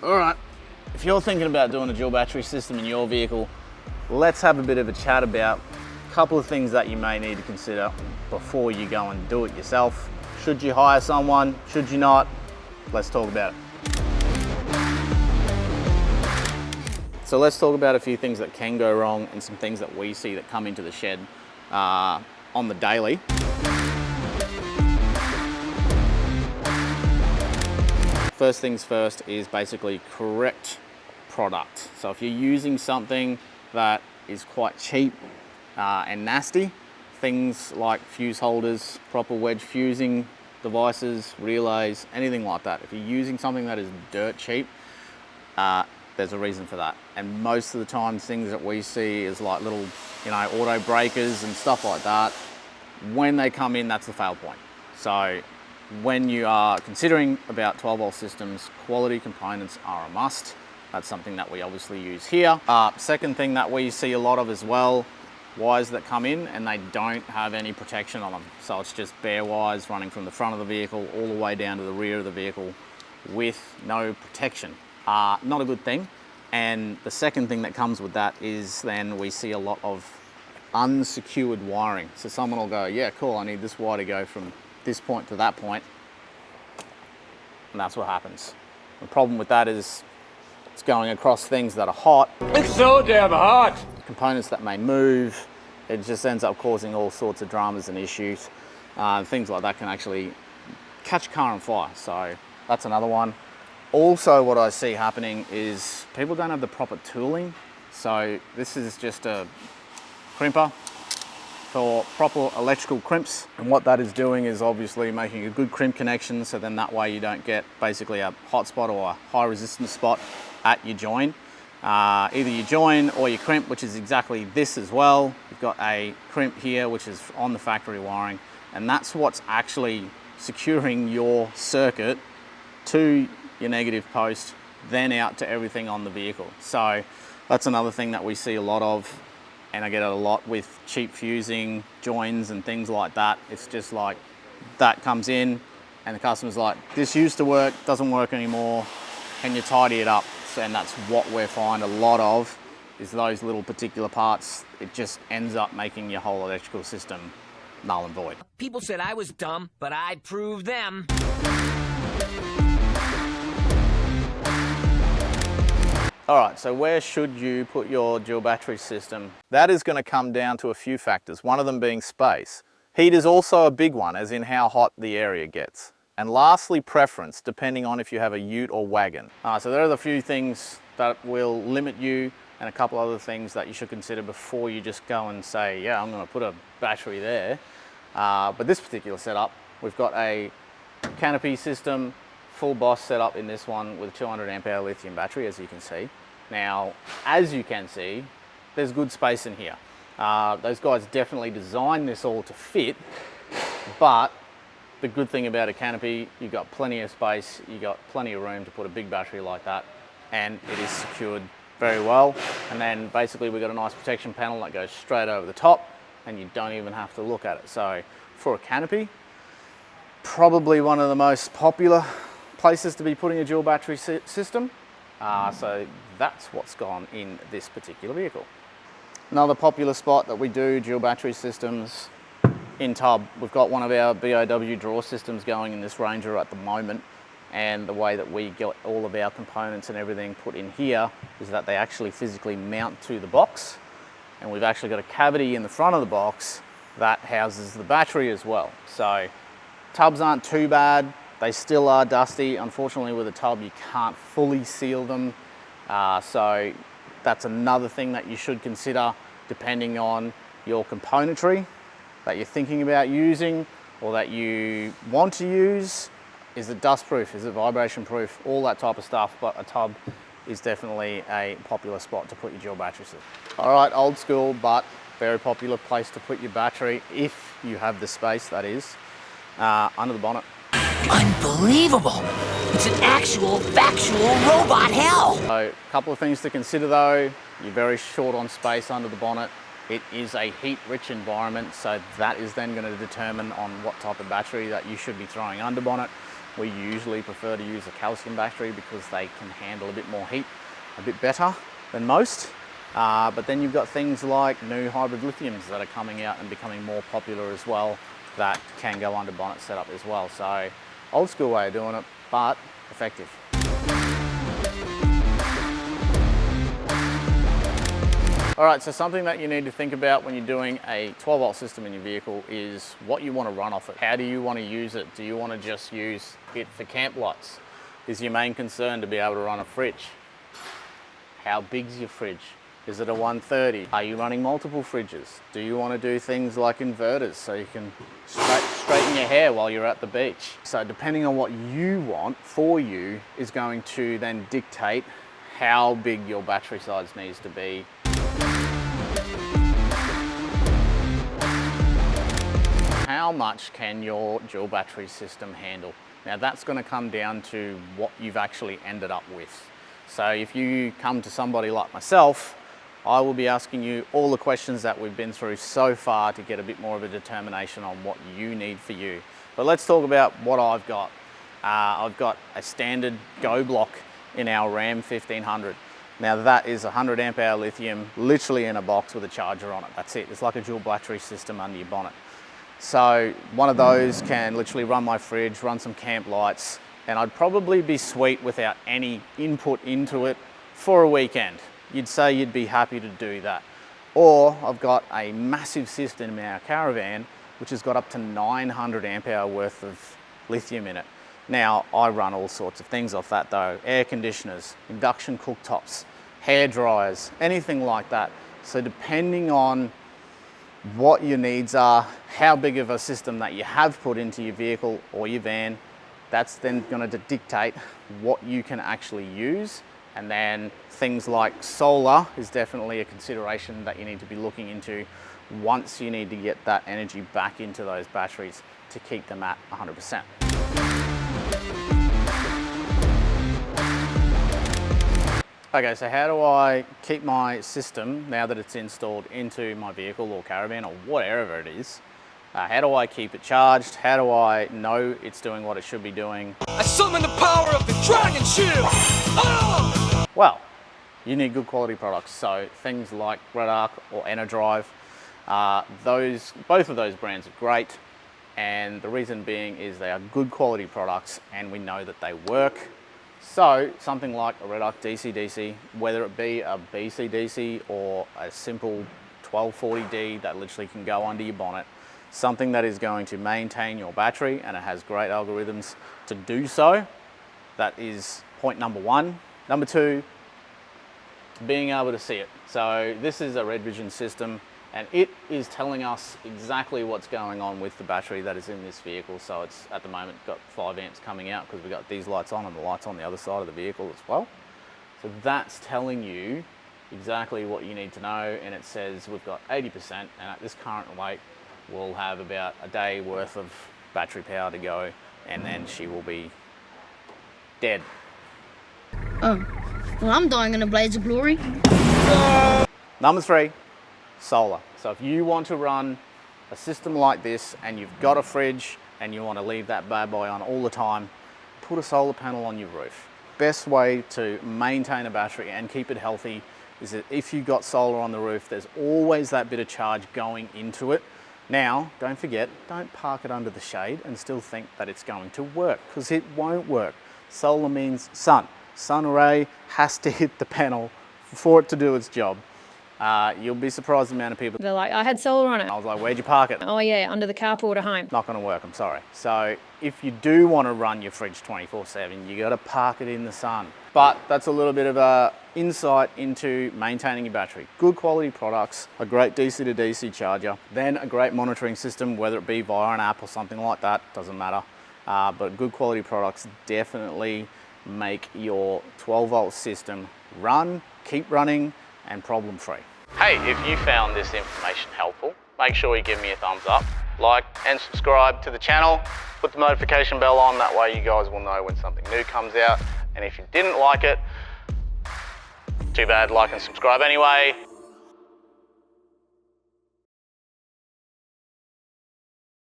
All right, if you're thinking about doing a dual battery system in your vehicle, let's have a bit of a chat about a couple of things that you may need to consider before you go and do it yourself. Should you hire someone? Should you not? Let's talk about it. So let's talk about a few things that can go wrong and some things that we see that come into the shed on the daily. First things first is basically correct product. So if you're using something that is quite cheap and nasty, things like fuse holders, proper wedge fusing devices, relays, anything like that. If you're using something that is dirt cheap, there's a reason for that. And most of the time, things that we see is like little, auto breakers and stuff like that. When they come in, that's the fail point. So when you are considering about 12-volt systems, quality components are a must. That's something that we obviously use here. Second thing that we see a lot of as well, wires that come in and they don't have any protection on them. So it's just bare wires running from the front of the vehicle all the way down to the rear of the vehicle with no protection. Not a good thing. And the second thing that comes with that is then we see a lot of unsecured wiring. So someone will go, yeah, cool, I need this wire to go from this point to that point. And that's what happens. The problem with that is it's going across things that are hot. It's so damn hot. Components that may move. It just ends up causing all sorts of dramas and issues. Things like that can actually catch a car on fire. So that's another one. Also, what I see happening is people don't have the proper tooling. So this is just a crimper for proper electrical crimps. And what that is doing is obviously making a good crimp connection, so then that way you don't get basically a hot spot or a high resistance spot at your join. Either your join or your crimp, which is exactly this as well. You've got a crimp here, which is on the factory wiring, and that's what's actually securing your circuit to your negative post, then out to everything on the vehicle. So that's another thing that we see a lot of, and I get it a lot with cheap fusing joins and things like that. It's just like that comes in and the customer's like, this used to work, doesn't work anymore, can you tidy it up? And that's what we find a lot of, is those little particular parts. It just ends up making your whole electrical system null and void. People said I was dumb, but I'd prove them. All right, so where should you put your dual battery system? That is going to come down to a few factors, one of them being space. Heat is also a big one, as in how hot the area gets. And lastly, preference, depending on if you have a ute or wagon. So there are the few things that will limit you, and a couple other things that you should consider before you just go and say, yeah, I'm going to put a battery there. But this particular setup, we've got a canopy system, full Boss setup in this one with a 200 amp hour lithium battery, as you can see. Now, as you can see, there's good space in here. Those guys definitely designed this all to fit, but the good thing about a canopy, you've got plenty of space, you've got plenty of room to put a big battery like that, and it is secured very well. And then basically we've got a nice protection panel that goes straight over the top, and you don't even have to look at it. So for a canopy, probably one of the most popular places to be putting a dual battery system. So that's what's gone in this particular vehicle. Another popular spot that we do dual battery systems in tub. We've got one of our BOW drawer systems going in this Ranger at the moment, and the way that we get all of our components and everything put in here is that they actually physically mount to the box, and we've actually got a cavity in the front of the box that houses the battery as well. So tubs aren't too bad. They still are dusty. Unfortunately, with a tub, you can't fully seal them. So that's another thing that you should consider, depending on your componentry that you're thinking about using or that you want to use. Is it dust proof? Is it vibration proof? All that type of stuff, but a tub is definitely a popular spot to put your dual battery system. All right, old school, but very popular place to put your battery, if you have the space, that is, under the bonnet. Unbelievable! It's an actual, factual robot hell! So, a couple of things to consider though. You're very short on space under the bonnet. It is a heat-rich environment, so that is then going to determine on what type of battery that you should be throwing under bonnet. We usually prefer to use a calcium battery because they can handle a bit more heat a bit better than most. But then you've got things like new hybrid lithiums that are coming out and becoming more popular as well that can go under bonnet setup as well. So old school way of doing it, but effective. All right, so something that you need to think about when you're doing a 12 volt system in your vehicle is what you want to run off it. How do you want to use it? Do you want to just use it for camp lights? Is your main concern to be able to run a fridge? How big's your fridge? Is it a 130? Are you running multiple fridges? Do you want to do things like inverters so you can straighten your hair while you're at the beach? So depending on what you want for you is going to then dictate how big your battery size needs to be. How much can your dual battery system handle? Now that's going to come down to what you've actually ended up with. So if you come to somebody like myself, I will be asking you all the questions that we've been through so far to get a bit more of a determination on what you need for you. But let's talk about what I've got. I've got a standard Go block in our Ram 1500. Now that is 100 amp hour lithium, literally in a box with a charger on it. That's it. It's like a dual battery system under your bonnet. So one of those can literally run my fridge, run some camp lights, and I'd probably be sweet without any input into it for a weekend. You'd say you'd be happy to do that. Or I've got a massive system in our caravan, which has got up to 900 amp hour worth of lithium in it. Now, I run all sorts of things off that though. Air conditioners, induction cooktops, hair dryers, anything like that. So depending on what your needs are, how big of a system that you have put into your vehicle or your van, that's then going to dictate what you can actually use. And then things like solar is definitely a consideration that you need to be looking into once you need to get that energy back into those batteries to keep them at 100%. Okay, so how do I keep my system, now that it's installed into my vehicle or caravan or whatever it is, how do I keep it charged? How do I know it's doing what it should be doing? I summon the power of the dragon shield! Oh! Well, you need good quality products. So things like Red Arc or Enerdrive, both of those brands are great. And the reason being is they are good quality products and we know that they work. So something like a Red Arc DC-DC, whether it be a BC-DC or a simple 1240D that literally can go under your bonnet, something that is going to maintain your battery and it has great algorithms to do so. That is point number one. Number two, being able to see it. So this is a Red Vision system and it is telling us exactly what's going on with the battery that is in this vehicle. So it's at the moment got 5 amps coming out because we've got these lights on and the lights on the other side of the vehicle as well. So that's telling you exactly what you need to know, and it says we've got 80% and at this current weight we'll have about a day worth of battery power to go and then she will be dead. Oh, well, I'm dying in a blaze of glory. Number three, solar. So if you want to run a system like this and you've got a fridge and you want to leave that bad boy on all the time, put a solar panel on your roof. Best way to maintain a battery and keep it healthy is that if you've got solar on the roof, there's always that bit of charge going into it. Now, don't forget, don't park it under the shade and still think that it's going to work, because it won't work. Solar means sun. Sun array has to hit the panel for it to do its job. You'll be surprised the amount of people. They're like, I had solar on it. I was like, where'd you park it? Oh yeah, under the carport at home. Not going to work, I'm sorry. So if you do want to run your fridge 24/7, you got to park it in the sun. But that's a little bit of a insight into maintaining your battery. Good quality products, a great DC to DC charger, then a great monitoring system, whether it be via an app or something like that, doesn't matter. But good quality products definitely make your 12 volt system run, keep running, and problem free. Hey, if you found this information helpful, make sure you give me a thumbs up, like and subscribe to the channel, put the notification bell on, that way you guys will know when something new comes out. And if you didn't like it, too bad, like and subscribe anyway.